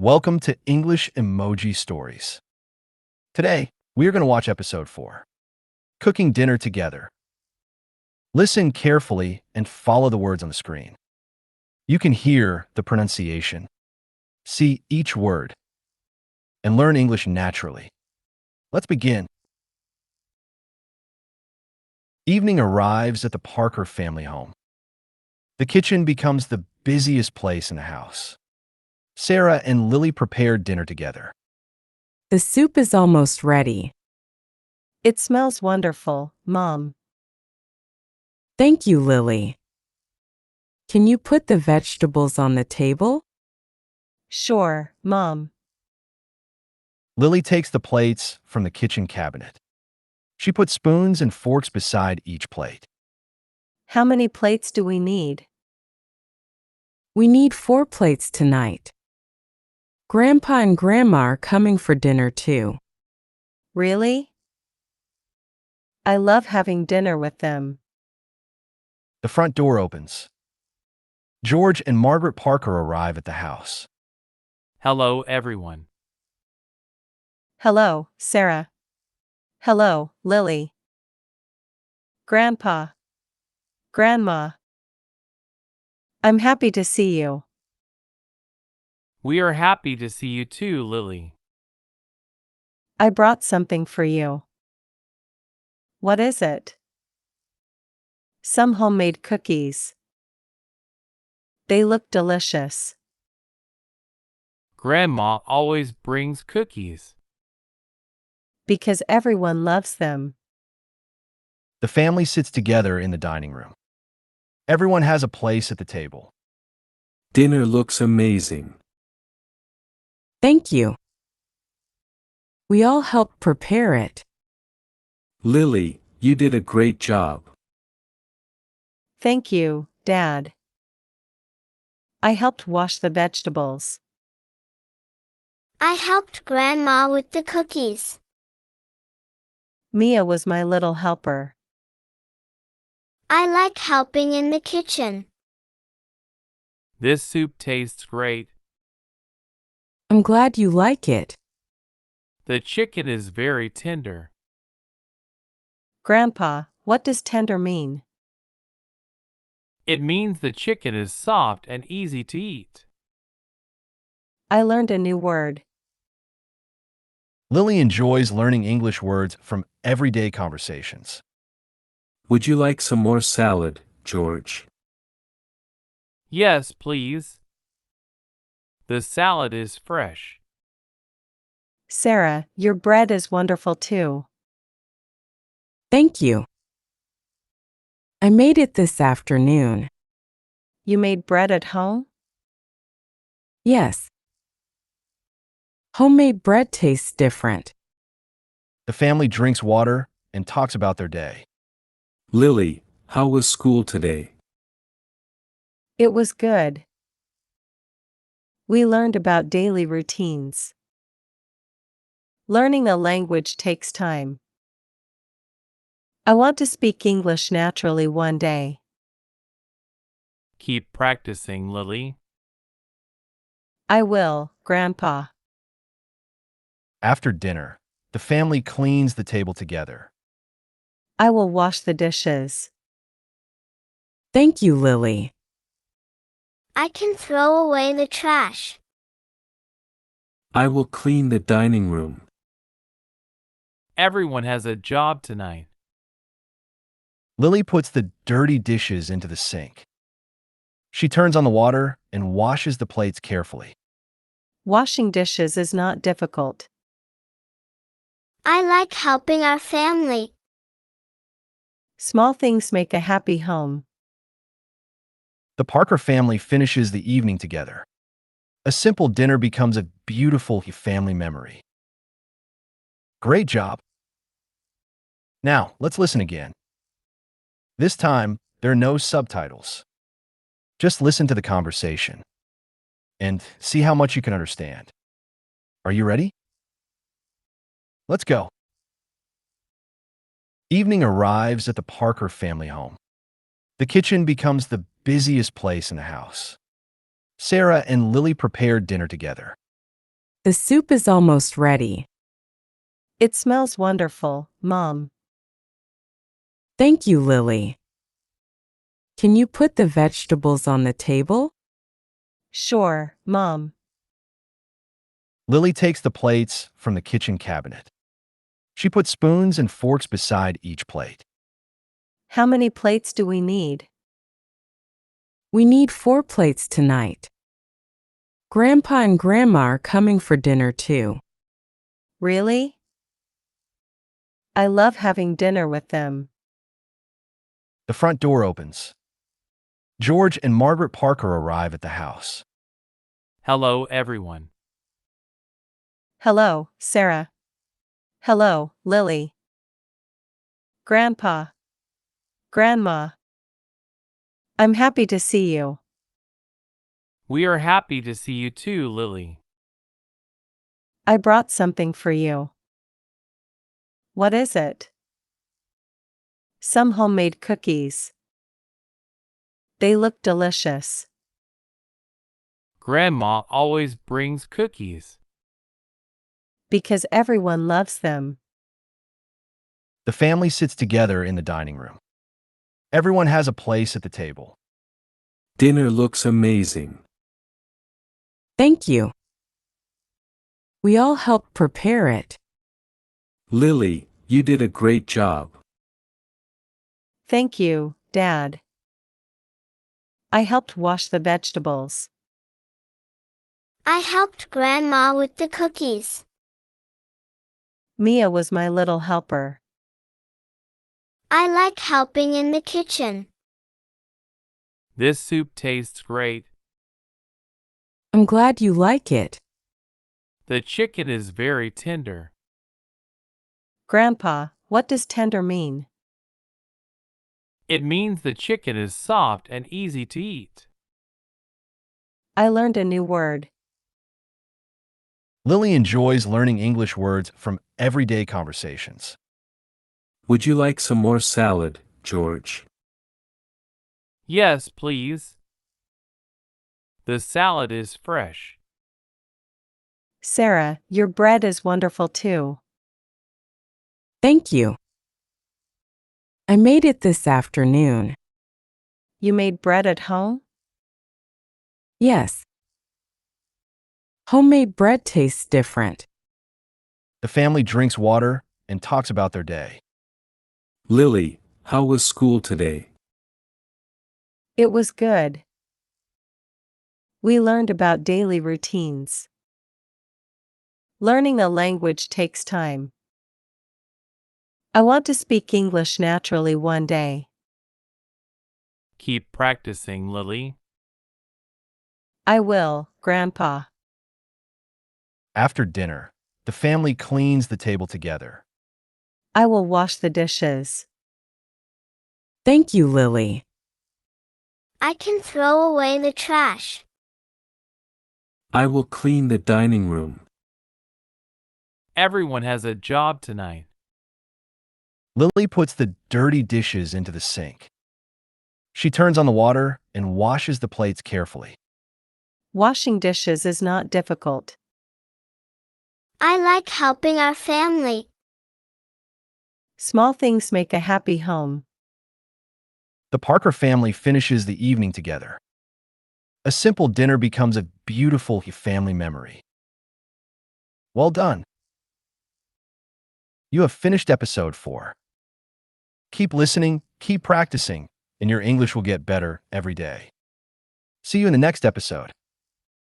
Welcome to English Emoji Stories. Today, we are going to watch episode 4, Cooking Dinner Together. Listen carefully and follow the words on the screen. You can hear the pronunciation, see each word, and learn English naturally. Let's begin. Evening arrives at the Parker family home. The kitchen becomes the busiest place in the house. Sarah and Lily prepare dinner together. The soup is almost ready. It smells wonderful, Mom. Thank you, Lily. Can you put the vegetables on the table? Sure, Mom. Lily takes the plates from the kitchen cabinet. She puts spoons and forks beside each plate. How many plates do we need? We need 4 plates tonight. Grandpa and Grandma are coming for dinner too. Really? I love having dinner with them. The front door opens. George and Margaret Parker arrive at the house. Hello, everyone. Hello, Sarah. Hello, Lily. Grandpa. Grandma. I'm happy to see you. We are happy to see you too, Lily. I brought something for you. What is it? Some homemade cookies. They look delicious. Grandma always brings cookies. Because everyone loves them. The family sits together in the dining room. Everyone has a place at the table. Dinner looks amazing. Thank you. We all helped prepare it. Lily, you did a great job. Thank you, Dad. I helped wash the vegetables. I helped Grandma with the cookies. Mia was my little helper. I like helping in the kitchen. This soup tastes great. I'm glad you like it. The chicken is very tender. Grandpa, what does tender mean? It means the chicken is soft and easy to eat. I learned a new word. Lily enjoys learning English words from everyday conversations. Would you like some more salad, George? Yes, please. The salad is fresh. Sarah, your bread is wonderful too. Thank you. I made it this afternoon. You made bread at home? Yes. Homemade bread tastes different. The family drinks water and talks about their day. Lily, how was school today? It was good. We learned about daily routines. Learning a language takes time. I want to speak English naturally one day. Keep practicing, Lily. I will, Grandpa. After dinner, the family cleans the table together. I will wash the dishes. Thank you, Lily. I can throw away the trash. I will clean the dining room. Everyone has a job tonight. Lily puts the dirty dishes into the sink. She turns on the water and washes the plates carefully. Washing dishes is not difficult. I like helping our family. Small things make a happy home. The Parker family finishes the evening together. A simple dinner becomes a beautiful family memory. Great job. Now, let's listen again. This time, there are no subtitles. Just listen to the conversation and see how much you can understand. Are you ready? Let's go. Evening arrives at the Parker family home. The kitchen becomes the busiest place in the house. Sarah and Lily prepare dinner together. The soup is almost ready. It smells wonderful, Mom. Thank you, Lily. Can you put the vegetables on the table? Sure, Mom. Lily takes the plates from the kitchen cabinet. She puts spoons and forks beside each plate. How many plates do we need? We need 4 plates tonight. Grandpa and Grandma are coming for dinner too. Really? I love having dinner with them. The front door opens. George and Margaret Parker arrive at the house. Hello, everyone. Hello, Sarah. Hello, Lily. Grandpa. Grandma. I'm happy to see you. We are happy to see you too, Lily. I brought something for you. What is it? Some homemade cookies. They look delicious. Grandma always brings cookies. Because everyone loves them. The family sits together in the dining room. Everyone has a place at the table. Dinner looks amazing. Thank you. We all helped prepare it. Lily, you did a great job. Thank you, Dad. I helped wash the vegetables. I helped Grandma with the cookies. Mia was my little helper. I like helping in the kitchen. This soup tastes great. I'm glad you like it. The chicken is very tender. Grandpa, what does tender mean? It means the chicken is soft and easy to eat. I learned a new word. Lily enjoys learning English words from everyday conversations. Would you like some more salad, George? Yes, please. The salad is fresh. Sarah, your bread is wonderful too. Thank you. I made it this afternoon. You made bread at home? Yes. Homemade bread tastes different. The family drinks water and talks about their day. Lily, how was school today? It was good. We learned about daily routines. Learning a language takes time. I want to speak English naturally one day. Keep practicing, Lily. I will, Grandpa. After dinner, the family cleans the table together. I will wash the dishes. Thank you, Lily. I can throw away the trash. I will clean the dining room. Everyone has a job tonight. Lily puts the dirty dishes into the sink. She turns on the water and washes the plates carefully. Washing dishes is not difficult. I like helping our family. Small things make a happy home. The Parker family finishes the evening together. A simple dinner becomes a beautiful family memory. Well done. You have finished episode 4. Keep listening, keep practicing, and your English will get better every day. See you in the next episode.